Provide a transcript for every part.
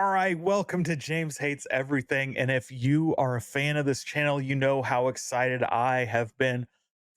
All right, welcome to James Hates Everything. And if you are a fan of this channel, you know how excited I have been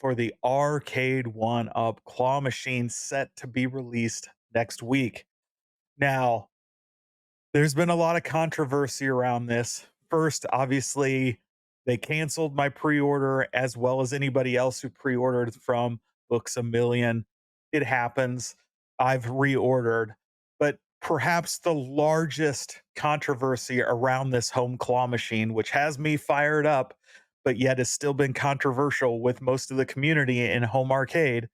for the arcade one-up claw machine set to be released next week. Now, there's been a lot of controversy around this. First, obviously, they canceled my pre-order as well as anybody else who pre-ordered from Books a Million. It happens. I've reordered. But perhaps the largest controversy around this home claw machine, which has me fired up, but yet has still been controversial with most of the community in home arcade,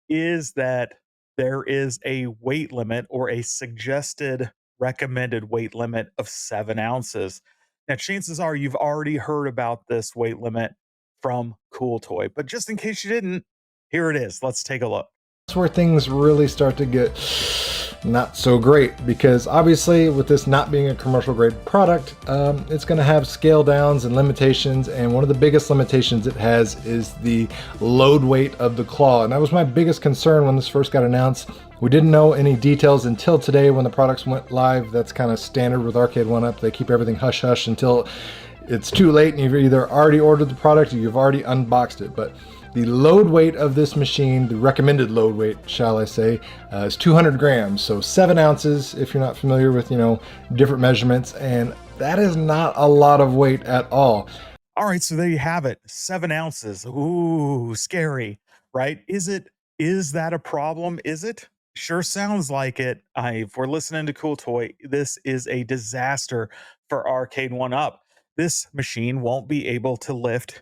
is that there is a weight limit or a suggested recommended weight limit of 7 ounces. Now, chances are you've already heard about this weight limit from Cool Toy, but just in case you didn't, here it is. Let's take a look. That's where things really start to get not so great, because obviously with this not being a commercial grade product, it's going to have scale downs and limitations, and one of the biggest limitations it has is the load weight of the claw. And that was my biggest concern when this first got announced. We didn't know any details until today when the products went live. That's kind of standard with Arcade 1UP. They keep everything hush hush until it's too late and you've either already ordered the product or you've already unboxed it. But the load weight of this machine, the recommended load weight, shall I say, is 200 grams. So 7 ounces, if you're not familiar with, different measurements. And that is not a lot of weight at all. All right, so there you have it. 7 ounces. Ooh, scary, right? Is that a problem? Is it? Sure sounds like it. If we're listening to Cool Toy, this is a disaster for Arcade 1UP. This machine won't be able to lift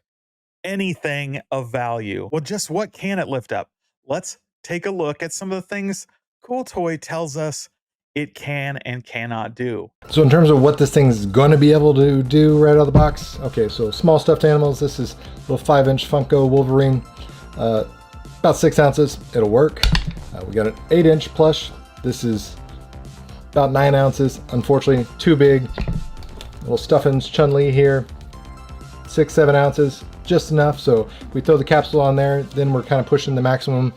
anything of value. Well, just what can it lift up? Let's take a look at some of the things Cool Toy tells us it can and cannot do. So in terms of what this thing is going to be able to do right out of the box, okay, so small stuffed animals. This is a little 5-inch Funko Wolverine, about 6 ounces. It'll work. We got an 8-inch plush. This is about 9 ounces. Unfortunately, too big. Little Stuffins Chun-Li here, 6-7 ounces, just enough. So if we throw the capsule on there, then we're kind of pushing the maximum.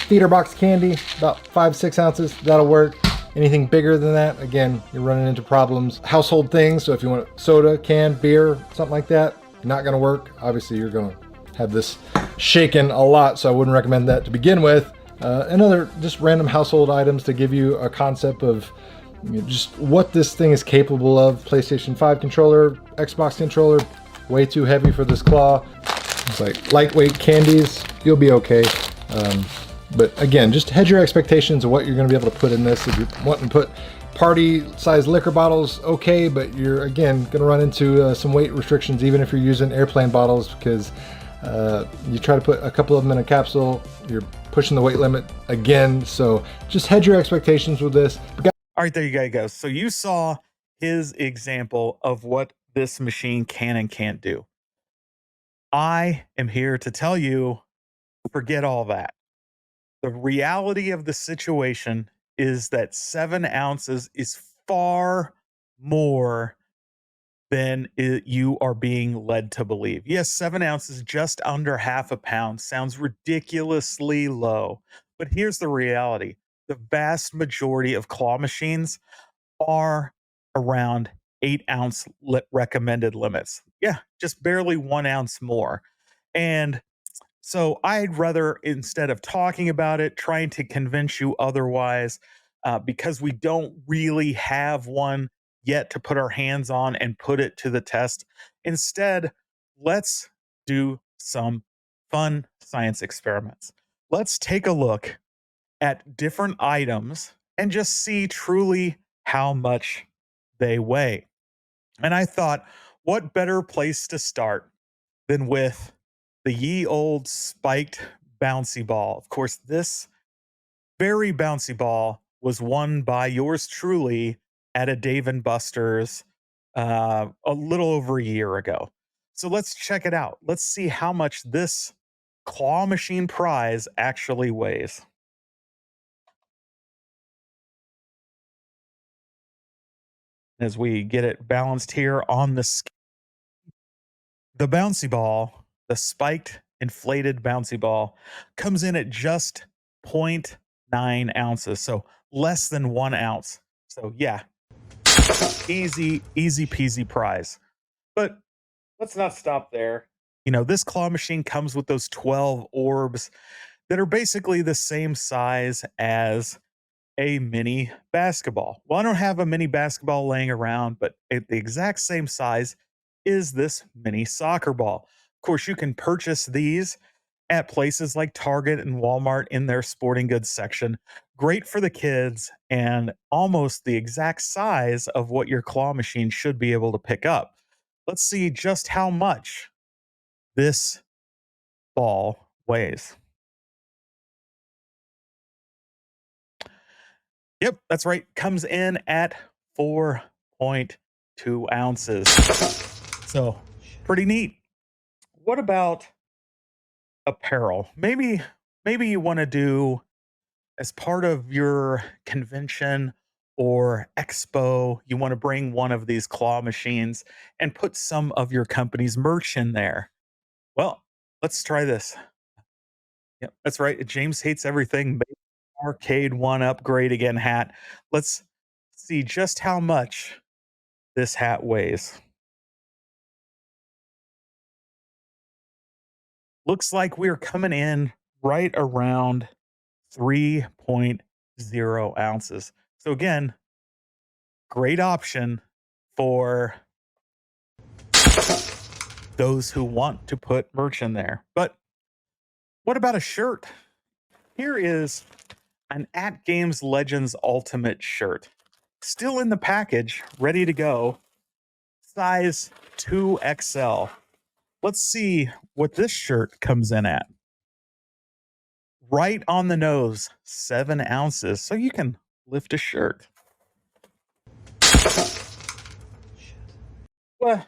Theater box candy, about 5-6 ounces. That'll work. Anything bigger than that, again, you're running into problems. Household things. So if you want soda, can, beer, something like that, not going to work. Obviously, you're going to have this shaken a lot, so I wouldn't recommend that to begin with. And other just random household items to give you a concept of just what this thing is capable of. PlayStation 5 controller, Xbox controller, way too heavy for this claw. It's like lightweight candies, you'll be okay. But again, just hedge your expectations of what you're going to be able to put in this. If you're wanting to put party-sized liquor bottles, okay, but you're, again, going to run into some weight restrictions, even if you're using airplane bottles, because you try to put a couple of them in a capsule, you're pushing the weight limit again. So just hedge your expectations with this. All right, there you go. So you saw his example of what this machine can and can't do. I am here to tell you, forget all that. The reality of the situation is that 7 ounces is far more than you are being led to believe. Yes, 7 ounces, just under half a pound, sounds ridiculously low. But here's the reality. The vast majority of claw machines are around 8-ounce recommended limits. Yeah, just barely 1 ounce more. And so I'd rather, instead of talking about it, trying to convince you otherwise, because we don't really have one yet to put our hands on and put it to the test. Instead, let's do some fun science experiments. Let's take a look at different items and just see truly how much they weigh. And I thought, what better place to start than with the ye old spiked bouncy ball. Of course, this very bouncy ball was won by yours truly at a Dave & Buster's a little over a year ago. So let's check it out. Let's see how much this claw machine prize actually weighs. As we get it balanced here on the scale. The bouncy ball, the spiked inflated bouncy ball, comes in at just 0.9 ounces, so less than 1 ounce. So yeah, easy peasy prize. But let's not stop there. This claw machine comes with those 12 orbs that are basically the same size as a mini basketball. Well, I don't have a mini basketball laying around, but the exact same size is this mini soccer ball. Of course, you can purchase these at places like Target and Walmart in their sporting goods section. Great for the kids and almost the exact size of what your claw machine should be able to pick up. Let's see just how much this ball weighs. Yep, that's right. Comes in at 4.2 ounces. So, pretty neat. What about apparel? Maybe you want to do as part of your convention or expo, you want to bring one of these claw machines and put some of your company's merch in there. Well, let's try this. Yep, that's right. James hates everything. Make Arcade one up great again hat. Let's see just how much this hat weighs. Looks like we're coming in right around 3.0 ounces. So again, great option for those who want to put merch in there. But what about a shirt? Here is an At Games Legends Ultimate shirt. Still in the package, ready to go. Size 2XL. Let's see what this shirt comes in at. Right on the nose, 7 ounces. So you can lift a shirt. Well,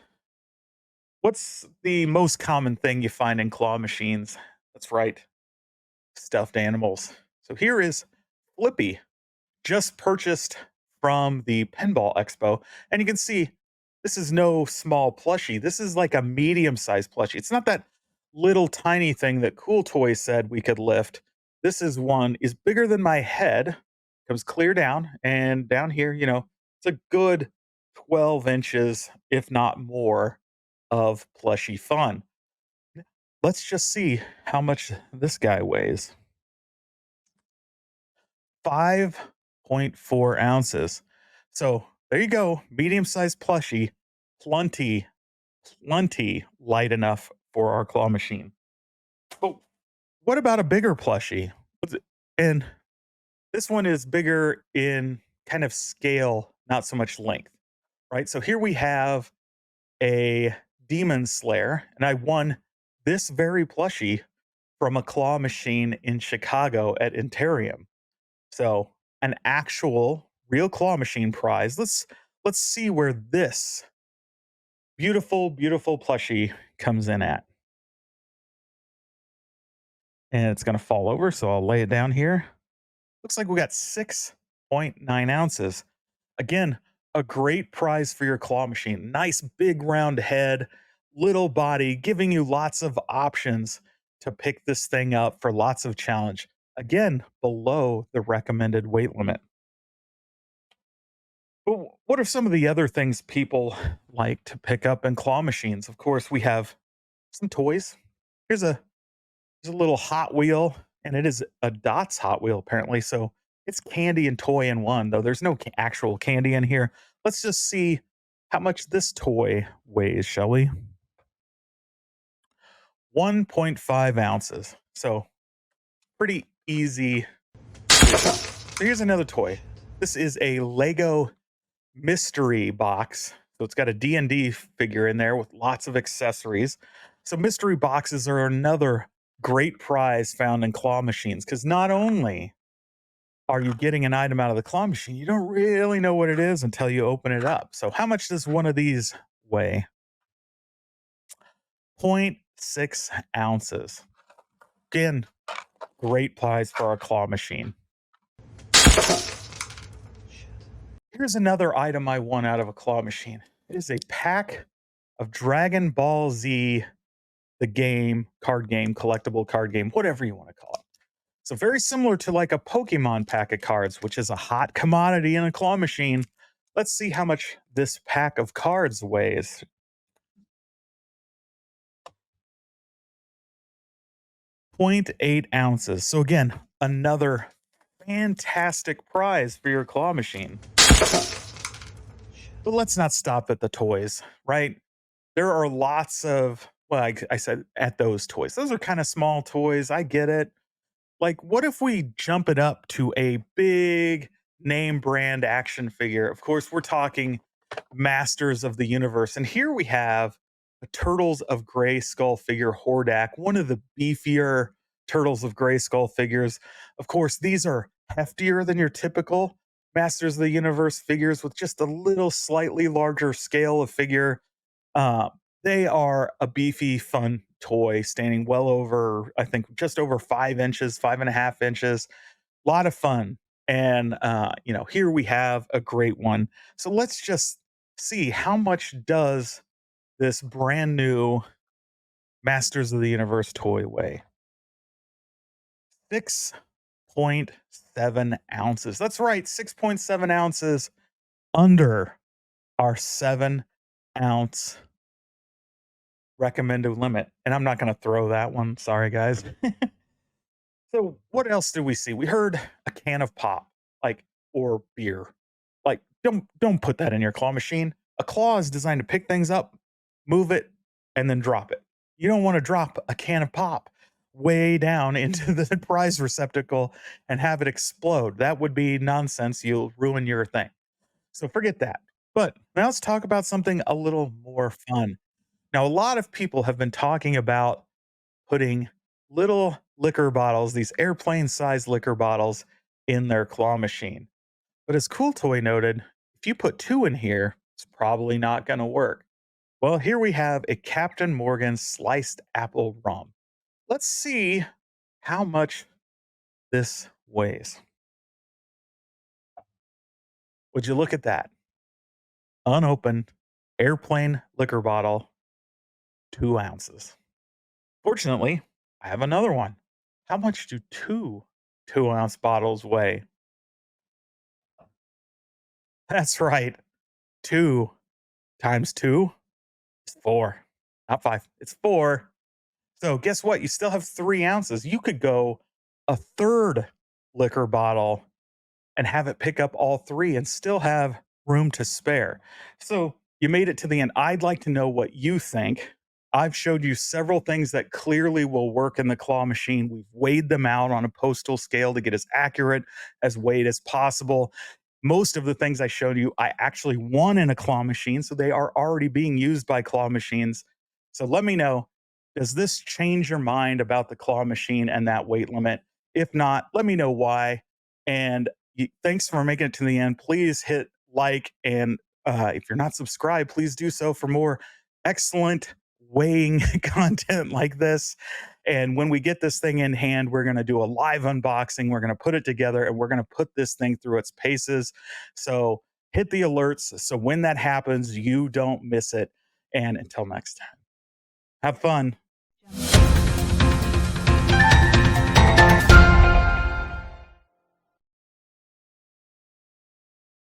what's the most common thing you find in claw machines? That's right, stuffed animals. So here is Flippy, just purchased from the Pinball Expo. And you can see this is no small plushie. This is like a medium sized plushie. It's not that little tiny thing that Cool Toys said we could lift. This is one is bigger than my head, comes clear down, and down here, it's a good 12 inches, if not more, of plushy fun. Let's just see how much this guy weighs. 5.4 ounces. So there you go. Medium sized plushie. Plenty, plenty light enough for our claw machine. But what about a bigger plushie? And this one is bigger in kind of scale, not so much length, right? So here we have a Demon Slayer, and I won this very plushie from a claw machine in Chicago at Interium. So an actual real claw machine prize. Let's see where this beautiful plushie comes in at. And it's gonna fall over, so I'll lay it down here. Looks like we got 6.9 ounces. Again, a great prize for your claw machine. Nice big round head, little body, giving you lots of options to pick this thing up for lots of challenge. Again, below the recommended weight limit. But what are some of the other things people like to pick up in claw machines? Of course, we have some toys. Here's a little Hot Wheel, and it is a Dots Hot Wheel apparently. So it's candy and toy in one, though there's no actual candy in here. Let's just see how much this toy weighs, shall we? 1.5 ounces. So pretty easy. So here's another toy. This is a Lego mystery box. So it's got a D&D figure in there with lots of accessories. So mystery boxes are another great prize found in claw machines because not only are you getting an item out of the claw machine, you don't really know what it is until you open it up. So how much does one of these weigh? Zero point 0.6 ounces. Again, great prize for our claw machine. Here's another item I won out of a claw machine. It is a pack of Dragon Ball Z, the game, card game, collectible card game, whatever you want to call it. So very similar to like a Pokemon pack of cards, which is a hot commodity in a claw machine. Let's see how much this pack of cards weighs. 0.8 ounces. So again, another fantastic prize for your claw machine. But let's not stop at the toys, right? There are lots of, well, I said at those toys. Those are kind of small toys. I get it. Like, what if we jump it up to a big name brand action figure? Of course, we're talking Masters of the Universe. And here we have a Turtles of Gray Skull figure, Hordak, one of the beefier Turtles of Gray Skull figures. Of course, these are heftier than your typical Masters of the Universe figures with just a little slightly larger scale of figure. Uh, they are a beefy, fun toy, standing well over, I think, just over 5 inches, 5.5 inches. A lot of fun. And, here we have a great one. So let's just see how much does this brand new Masters of the Universe toy weigh? 6.7 ounces. That's right, 6.7 ounces under our 7 ounce recommended limit. And I'm not going to throw that one. Sorry, guys. So, what else did we see? We heard a can of pop, like, or beer. Like, don't put that in your claw machine. A claw is designed to pick things up, move it, and then drop it. You don't want to drop a can of pop way down into the prize receptacle and have it explode. That would be nonsense. You'll ruin your thing. So forget that. But now let's talk about something a little more fun. Now, a lot of people have been talking about putting little liquor bottles, these airplane sized liquor bottles, in their claw machine. But as Cool Toy noted, if you put two in here, it's probably not going to work. Well, here we have a Captain Morgan sliced apple rum. Let's see how much this weighs. Would you look at that? Unopened airplane liquor bottle, 2 ounces. Fortunately, I have another one. How much do two 2 ounce bottles weigh? That's right. Two times two is four, not five. It's four. So guess what? You still have 3 ounces. You could go a third liquor bottle and have it pick up all three and still have room to spare. So you made it to the end. I'd like to know what you think. I've showed you several things that clearly will work in the claw machine. We've weighed them out on a postal scale to get as accurate as weighed as possible. Most of the things I showed you, I actually won in a claw machine. So they are already being used by claw machines. So let me know, does this change your mind about the claw machine and that weight limit? If not, let me know why. And thanks for making it to the end. Please hit like, and if you're not subscribed, please do so for more excellent weighing content like this. And when we get this thing in hand, we're going to do a live unboxing. We're going to put it together and we're going to put this thing through its paces. So hit the alerts so when that happens, you don't miss it. And until next time, have fun.